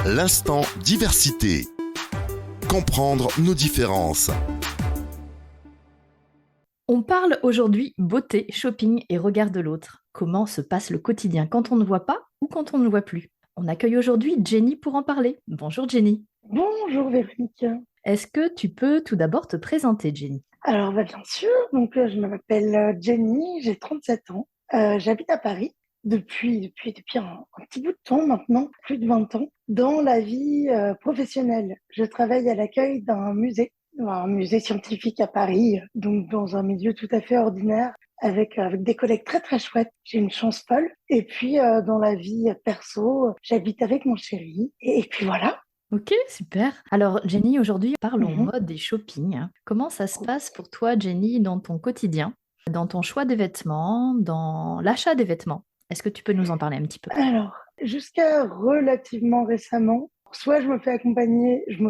L'instant diversité. Comprendre nos différences. On parle aujourd'hui beauté, shopping et regard de l'autre. Comment se passe le quotidien quand on ne voit pas ou quand on ne voit plus? On accueille aujourd'hui Jenny pour en parler. Bonjour Jenny. Bonjour Véronique. Est-ce que tu peux tout d'abord te présenter, Jenny? Alors bien sûr, je m'appelle Jenny, j'ai 37 ans. J'habite à Paris depuis un petit bout de temps maintenant, plus de 20 ans. Dans la vie professionnelle, je travaille à l'accueil d'un musée, un musée scientifique à Paris, donc dans un milieu tout à fait ordinaire, avec des collègues très très chouettes. J'ai une chance folle. Et puis dans la vie perso, j'habite avec mon chéri. Et puis voilà. Ok, super. Alors Jenny, aujourd'hui, parlons Mhm. mode et shopping. Comment ça se passe pour toi, Jenny, dans ton quotidien, dans ton choix des vêtements, dans l'achat des vêtements? Est-ce que tu peux nous en parler un petit peu? Alors, jusqu'à relativement récemment, soit je me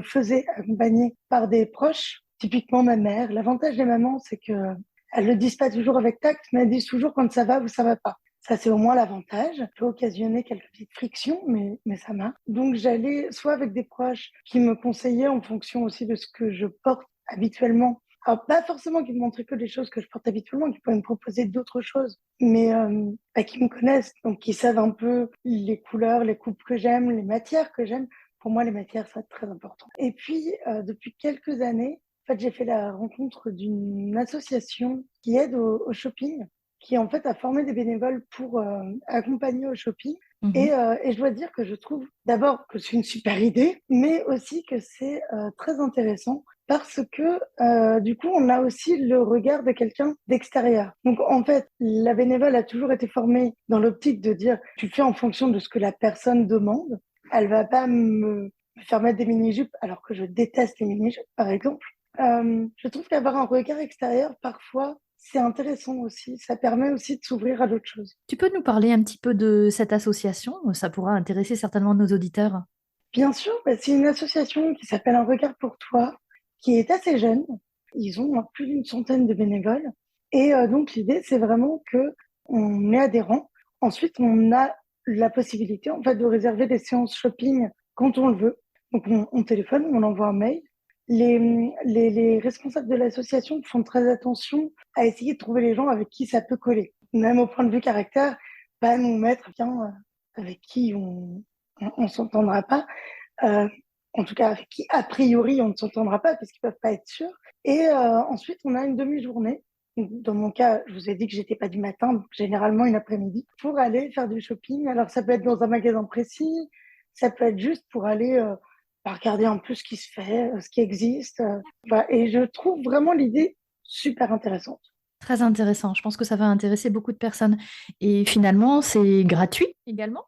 faisais accompagner par des proches, typiquement ma mère. L'avantage des mamans, c'est que elles le disent pas toujours avec tact, mais elles disent toujours quand ça va ou ça va pas. Ça, c'est au moins l'avantage. Ça peut occasionner quelques petites frictions, mais ça marche. Donc, j'allais soit avec des proches qui me conseillaient en fonction aussi de ce que je porte habituellement. Alors, pas forcément qui me montraient que des choses que je porte habituellement, qui pouvaient me proposer d'autres choses, mais qui me connaissent, donc qui savent un peu les couleurs, les coupes que j'aime, les matières que j'aime. Pour moi, les matières, c'est très important. Et puis, depuis quelques années, en fait, j'ai fait la rencontre d'une association qui aide au shopping, qui en fait a formé des bénévoles pour accompagner au shopping. Mhm. Et je dois dire que je trouve d'abord que c'est une super idée, mais aussi que c'est très intéressant parce que du coup, on a aussi le regard de quelqu'un d'extérieur. Donc en fait, la bénévole a toujours été formée dans l'optique de dire tu fais en fonction de ce que la personne demande. Elle va pas me faire mettre des mini-jupes alors que je déteste les mini-jupes, par exemple. Je trouve qu'avoir un regard extérieur, parfois, c'est intéressant aussi. Ça permet aussi de s'ouvrir à d'autres choses. Tu peux nous parler un petit peu de cette association? Ça pourra intéresser certainement nos auditeurs. Bien sûr, c'est une association qui s'appelle Un regard pour toi, qui est assez jeune. Ils ont plus d'une centaine de bénévoles. Et donc, l'idée, c'est vraiment que on est adhérent. Ensuite, on a la possibilité, en fait, de réserver des séances shopping quand on le veut. Donc, on téléphone, on envoie un mail. Les responsables de l'association font très attention à essayer de trouver les gens avec qui ça peut coller. Même au point de vue caractère, pas nous mettre bien avec qui on s'entendra pas. Euh, en tout cas, avec qui a priori on ne s'entendra pas parce qu'ils peuvent pas être sûrs. Et ensuite, on a une demi-journée. Dans mon cas, je vous ai dit que j'étais pas du matin, donc généralement une après-midi, pour aller faire du shopping. Alors ça peut être dans un magasin précis, ça peut être juste pour aller regarder un peu ce qui se fait, ce qui existe. Voilà. Et je trouve vraiment l'idée super intéressante. Très intéressant. Je pense que ça va intéresser beaucoup de personnes. Et finalement, c'est gratuit également?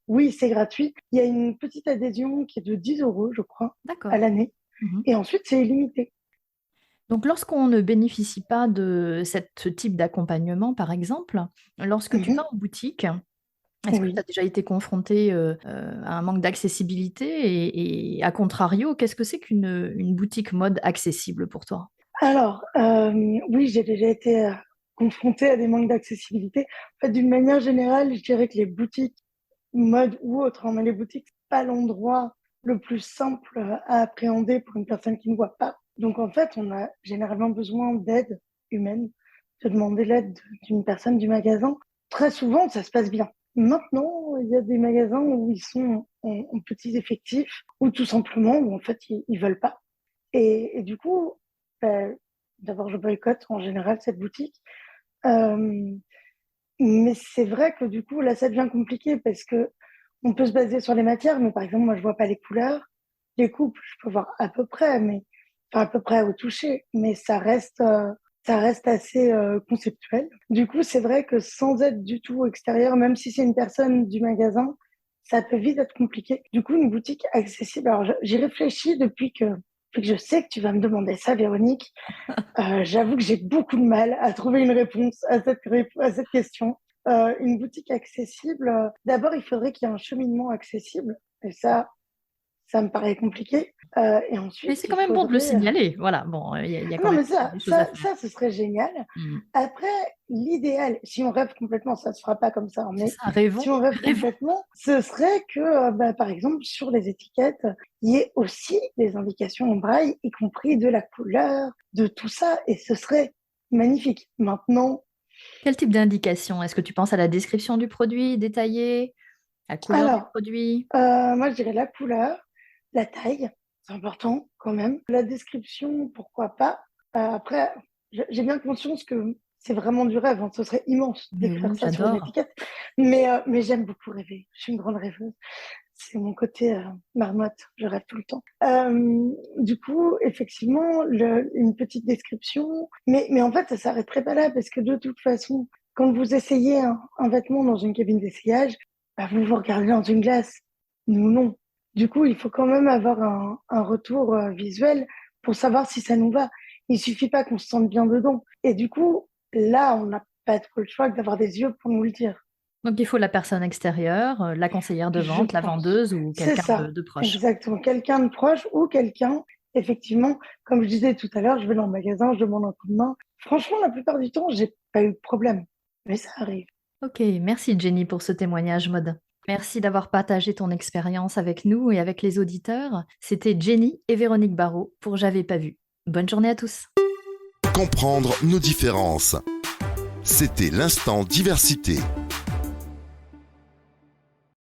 Oui, c'est gratuit. Il y a une petite adhésion qui est de 10 euros, je crois, à D'accord. l'année. Mhm. Et ensuite, c'est illimité. Donc, lorsqu'on ne bénéficie pas de ce type d'accompagnement, par exemple, lorsque tu Mhm. vas en boutique, est-ce que tu Oui. as déjà été confronté à un manque d'accessibilité et à contrario, qu'est-ce que c'est qu'une boutique mode accessible pour toi? Alors, oui, j'ai déjà été confrontée à des manques d'accessibilité. En fait, d'une manière générale, je dirais que les boutiques mode ou autres, hein, mais les boutiques, c'est pas l'endroit le plus simple à appréhender pour une personne qui ne voit pas. Donc, en fait, on a généralement besoin d'aide humaine, de demander l'aide d'une personne du magasin. Très souvent, ça se passe bien. Maintenant, il y a des magasins où ils sont en petits effectifs, ou tout simplement, où en fait, ils veulent pas. Et du coup, ben, d'abord, je boycotte en général cette boutique. Euh, mais c'est vrai que du coup, là, ça devient compliqué parce que on peut se baser sur les matières, mais par exemple, moi, je vois pas les couleurs. Les coupes, je peux voir à peu près, mais enfin, à peu près au toucher, mais ça reste assez conceptuel. Du coup, c'est vrai que sans être du tout extérieur, même si c'est une personne du magasin, ça peut vite être compliqué. Du coup, une boutique accessible. Alors, j'y réfléchis depuis que je sais que tu vas me demander ça, Véronique. J'avoue que j'ai beaucoup de mal à trouver une réponse à cette question. Une boutique accessible, d'abord, il faudrait qu'il y ait un cheminement accessible. Et ça, ça me paraît compliqué. Et ensuite, Mais c'est il quand même bon de le faudrait... signaler. Voilà, bon, il y a Ah quand non, même mais ça, des choses à ça, faire. ça, ce serait génial. Mm. Après, l'idéal, si on rêve complètement, ça se fera pas comme ça, hein, C'est mais ça, rêvons, si on rêve rêvons. complètement, ce serait que, par exemple, sur les étiquettes, il y ait aussi des indications en braille, y compris de la couleur, de tout ça, et ce serait magnifique. Maintenant, Quel type d'indication? Est-ce que tu penses à la description du produit détaillée, la couleur du alors, produit? moi, je dirais la couleur, la taille, c'est important quand même. La description, pourquoi pas. Après, j'ai bien conscience que c'est vraiment du rêve, hein. Ce serait immense Mais d'écrire oui, ça sur une j'adore. étiquette. Mais j'aime beaucoup rêver. Je suis une grande rêveuse. C'est mon côté marmotte, je rêve tout le temps. Du coup, effectivement, une petite description. Mais en fait, ça s'arrêterait pas là parce que de toute façon, quand vous essayez un vêtement dans une cabine d'essayage, bah, vous vous regardez dans une glace. Nous, non. Du coup, il faut quand même avoir un retour visuel pour savoir si ça nous va. Il suffit pas qu'on se sente bien dedans. Et du coup, là, on n'a pas trop le choix que d'avoir des yeux pour nous le dire. Donc, il faut la personne extérieure, la conseillère de Je vente, la pense. vendeuse ou C'est quelqu'un ça, de proche. exactement. Quelqu'un de proche ou quelqu'un, effectivement, comme je disais tout à l'heure, je vais dans le magasin, je demande un coup de main. Franchement, la plupart du temps, j'ai pas eu de problème. Mais ça arrive. Ok, merci Jenny pour ce témoignage mode. Merci d'avoir partagé ton expérience avec nous et avec les auditeurs. C'était Jenny et Véronique Barrault pour J'avais pas vu. Bonne journée à tous. Comprendre nos différences. C'était l'instant diversité.